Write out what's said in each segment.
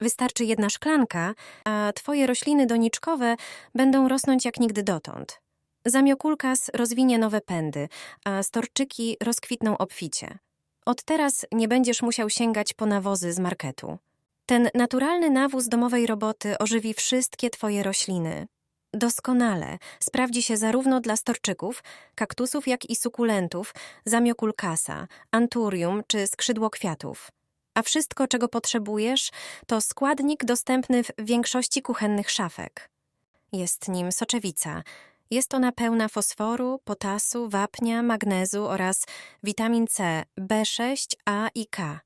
Wystarczy 1 szklanka, a twoje rośliny doniczkowe będą rosnąć jak nigdy dotąd. Zamiokulkas rozwinie nowe pędy, a storczyki rozkwitną obficie. Od teraz nie będziesz musiał sięgać po nawozy z marketu. Ten naturalny nawóz domowej roboty ożywi wszystkie twoje rośliny. Doskonale sprawdzi się zarówno dla storczyków, kaktusów, jak i sukulentów, zamiokulkasa, anturium czy skrzydłokwiatów. A wszystko, czego potrzebujesz, to składnik dostępny w większości kuchennych szafek. Jest nim soczewica. Jest ona pełna fosforu, potasu, wapnia, magnezu oraz witamin C, B6, A i K.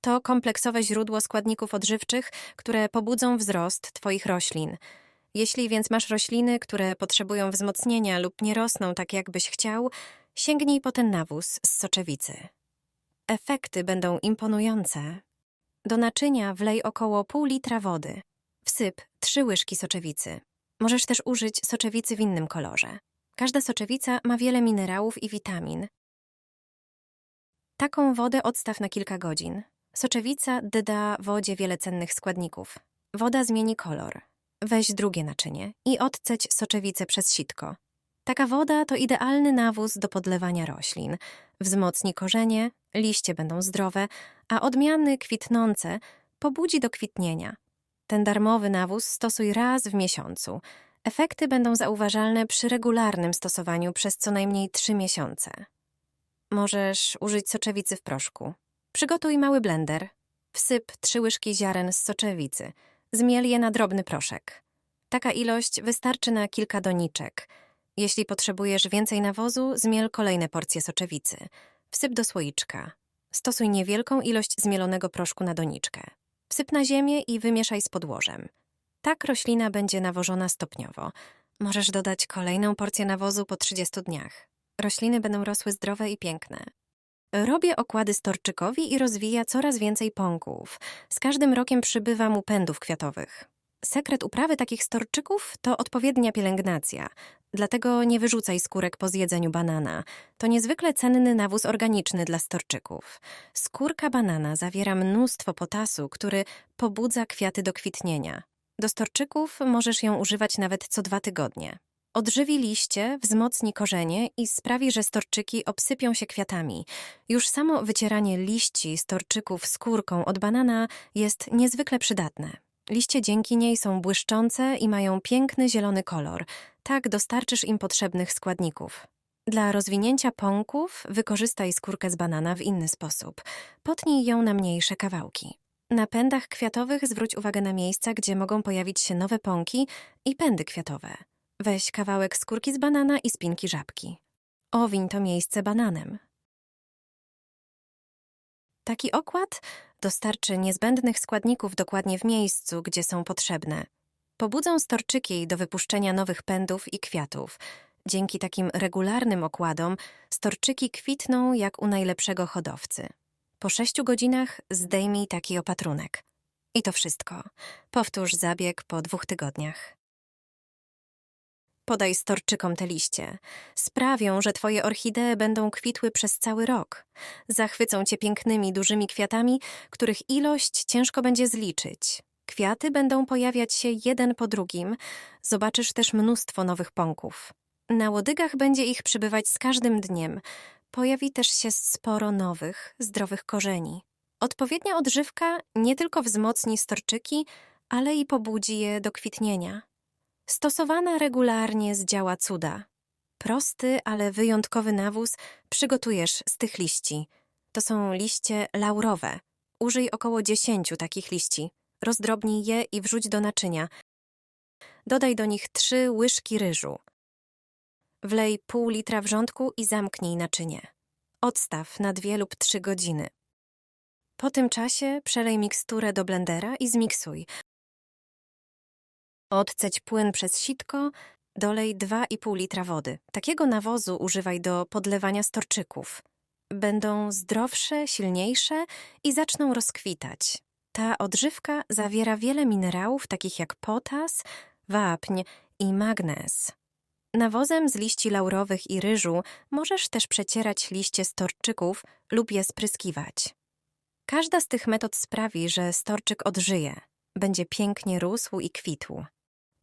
To kompleksowe źródło składników odżywczych, które pobudzą wzrost twoich roślin. Jeśli więc masz rośliny, które potrzebują wzmocnienia lub nie rosną tak, jakbyś chciał, sięgnij po ten nawóz z soczewicy. Efekty będą imponujące. Do naczynia wlej około pół litra wody. Wsyp 3 łyżki soczewicy. Możesz też użyć soczewicy w innym kolorze. Każda soczewica ma wiele minerałów i witamin. Taką wodę odstaw na kilka godzin. Soczewica doda wodzie wiele cennych składników. Woda zmieni kolor. Weź drugie naczynie i odcedź soczewicę przez sitko. Taka woda to idealny nawóz do podlewania roślin. Wzmocni korzenie, liście będą zdrowe, a odmiany kwitnące pobudzi do kwitnienia. Ten darmowy nawóz stosuj raz w miesiącu. Efekty będą zauważalne przy regularnym stosowaniu przez co najmniej 3 miesiące. Możesz użyć soczewicy w proszku. Przygotuj mały blender. Wsyp 3 łyżki ziaren z soczewicy. Zmiel je na drobny proszek. Taka ilość wystarczy na kilka doniczek. Jeśli potrzebujesz więcej nawozu, zmiel kolejne porcje soczewicy. Wsyp do słoiczka. Stosuj niewielką ilość zmielonego proszku na doniczkę. Wsyp na ziemię i wymieszaj z podłożem. Tak roślina będzie nawożona stopniowo. Możesz dodać kolejną porcję nawozu po 30 dniach. Rośliny będą rosły zdrowe i piękne. Robię okłady storczykowi i rozwija coraz więcej pąków. Z każdym rokiem przybywa mu pędów kwiatowych. Sekret uprawy takich storczyków to odpowiednia pielęgnacja. Dlatego nie wyrzucaj skórek po zjedzeniu banana. To niezwykle cenny nawóz organiczny dla storczyków. Skórka banana zawiera mnóstwo potasu, który pobudza kwiaty do kwitnienia. Do storczyków możesz ją używać nawet co 2 tygodnie. Odżywi liście, wzmocni korzenie i sprawi, że storczyki obsypią się kwiatami. Już samo wycieranie liści storczyków skórką od banana jest niezwykle przydatne. Liście dzięki niej są błyszczące i mają piękny zielony kolor. Tak dostarczysz im potrzebnych składników. Dla rozwinięcia pąków wykorzystaj skórkę z banana w inny sposób. Potnij ją na mniejsze kawałki. Na pędach kwiatowych zwróć uwagę na miejsca, gdzie mogą pojawić się nowe pąki i pędy kwiatowe. Weź kawałek skórki z banana i spinki żabki. Owiń to miejsce bananem. Taki okład dostarczy niezbędnych składników dokładnie w miejscu, gdzie są potrzebne. Pobudzą storczyki do wypuszczenia nowych pędów i kwiatów. Dzięki takim regularnym okładom storczyki kwitną jak u najlepszego hodowcy. Po 6 godzinach zdejmij taki opatrunek. I to wszystko. Powtórz zabieg po 2 tygodniach. Podaj storczykom te liście. Sprawią, że twoje orchidee będą kwitły przez cały rok. Zachwycą cię pięknymi, dużymi kwiatami, których ilość ciężko będzie zliczyć. Kwiaty będą pojawiać się jeden po drugim. Zobaczysz też mnóstwo nowych pąków. Na łodygach będzie ich przybywać z każdym dniem. Pojawi też się sporo nowych, zdrowych korzeni. Odpowiednia odżywka nie tylko wzmocni storczyki, ale i pobudzi je do kwitnienia. Stosowana regularnie zdziała cuda. Prosty, ale wyjątkowy nawóz przygotujesz z tych liści. To są liście laurowe. Użyj około 10 takich liści. Rozdrobnij je i wrzuć do naczynia. Dodaj do nich 3 łyżki ryżu. Wlej pół litra wrzątku i zamknij naczynie. Odstaw na 2 lub 3 godziny. Po tym czasie przelej miksturę do blendera i zmiksuj. Odcedź płyn przez sitko, dolej 2,5 litra wody. Takiego nawozu używaj do podlewania storczyków. Będą zdrowsze, silniejsze i zaczną rozkwitać. Ta odżywka zawiera wiele minerałów, takich jak potas, wapń i magnez. Nawozem z liści laurowych i ryżu możesz też przecierać liście storczyków lub je spryskiwać. Każda z tych metod sprawi, że storczyk odżyje. będzie pięknie rósł i kwitł.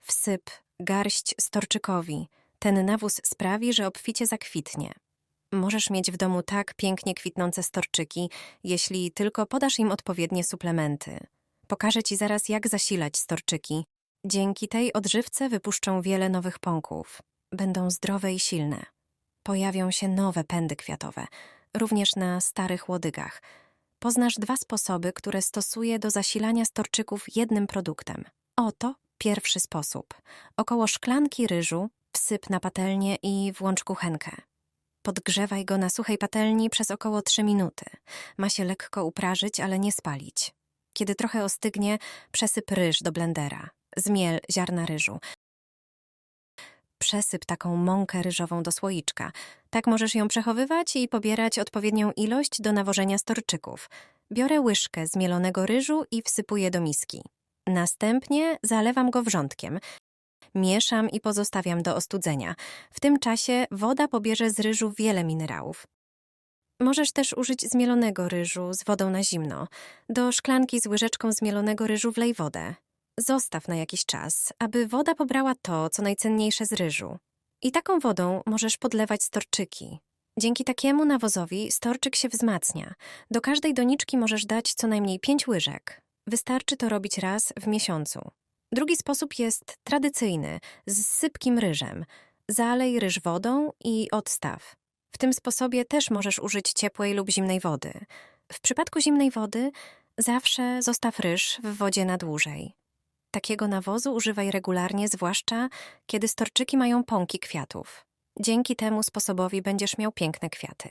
Wsyp garść storczykowi. Ten nawóz sprawi, że obficie zakwitnie. Możesz mieć w domu tak pięknie kwitnące storczyki, jeśli tylko podasz im odpowiednie suplementy. Pokażę Ci zaraz, jak zasilać storczyki. Dzięki tej odżywce wypuszczą wiele nowych pąków. Będą zdrowe i silne. Pojawią się nowe pędy kwiatowe, również na starych łodygach. Poznasz 2 sposoby, które stosuję do zasilania storczyków jednym produktem. Oto pierwszy sposób. Około szklanki ryżu wsyp na patelnię i włącz kuchenkę. Podgrzewaj go na suchej patelni przez około 3 minuty. Ma się lekko uprażyć, ale nie spalić. Kiedy trochę ostygnie, przesyp ryż do blendera. Zmiel ziarna ryżu. Przesyp taką mąkę ryżową do słoiczka. Tak możesz ją przechowywać i pobierać odpowiednią ilość do nawożenia storczyków. Biorę łyżkę zmielonego ryżu i wsypuję do miski. Następnie zalewam go wrzątkiem. Mieszam i pozostawiam do ostudzenia. W tym czasie woda pobierze z ryżu wiele minerałów. Możesz też użyć zmielonego ryżu z wodą na zimno. Do szklanki z łyżeczką zmielonego ryżu wlej wodę. Zostaw na jakiś czas, aby woda pobrała to, co najcenniejsze z ryżu. I taką wodą możesz podlewać storczyki. Dzięki takiemu nawozowi storczyk się wzmacnia. Do każdej doniczki możesz dać co najmniej 5 łyżek. Wystarczy to robić raz w miesiącu. Drugi sposób jest tradycyjny, z sypkim ryżem. Zalej ryż wodą i odstaw. W tym sposobie też możesz użyć ciepłej lub zimnej wody. W przypadku zimnej wody zawsze zostaw ryż w wodzie na dłużej. Takiego nawozu używaj regularnie, zwłaszcza kiedy storczyki mają pąki kwiatów. Dzięki temu sposobowi będziesz miał piękne kwiaty.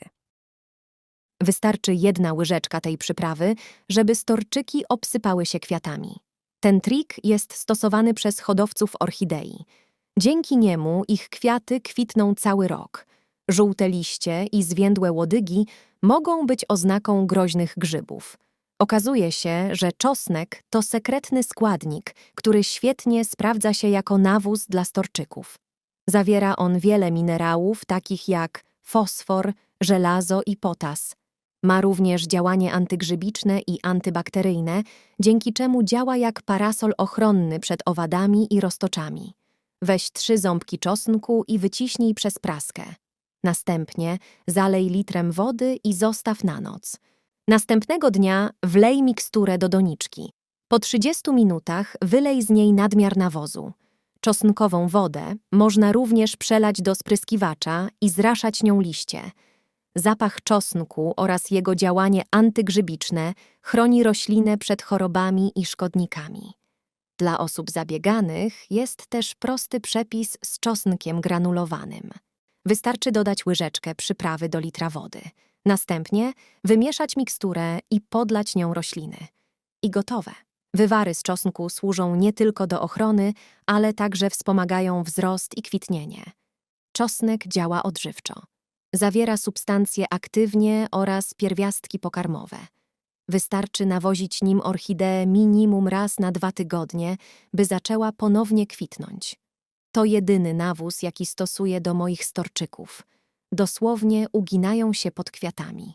Wystarczy 1 łyżeczka tej przyprawy, żeby storczyki obsypały się kwiatami. Ten trik jest stosowany przez hodowców orchidei. Dzięki niemu ich kwiaty kwitną cały rok. Żółte liście i zwiędłe łodygi mogą być oznaką groźnych grzybów. Okazuje się, że czosnek to sekretny składnik, który świetnie sprawdza się jako nawóz dla storczyków. Zawiera on wiele minerałów, takich jak fosfor, żelazo i potas. Ma również działanie antygrzybiczne i antybakteryjne, dzięki czemu działa jak parasol ochronny przed owadami i roztoczami. Weź 3 ząbki czosnku i wyciśnij przez praskę. Następnie zalej litrem wody i zostaw na noc. Następnego dnia wlej miksturę do doniczki. Po 30 minutach wylej z niej nadmiar nawozu. Czosnkową wodę można również przelać do spryskiwacza i zraszać nią liście. Zapach czosnku oraz jego działanie antygrzybiczne chroni roślinę przed chorobami i szkodnikami. Dla osób zabieganych jest też prosty przepis z czosnkiem granulowanym. Wystarczy dodać łyżeczkę przyprawy do litra wody. Następnie wymieszać miksturę i podlać nią rośliny. I gotowe. Wywary z czosnku służą nie tylko do ochrony, ale także wspomagają wzrost i kwitnienie. Czosnek działa odżywczo. Zawiera substancje aktywnie oraz pierwiastki pokarmowe. Wystarczy nawozić nim orchideę minimum raz na 2 tygodnie, by zaczęła ponownie kwitnąć. To jedyny nawóz, jaki stosuję do moich storczyków. Dosłownie uginają się pod kwiatami.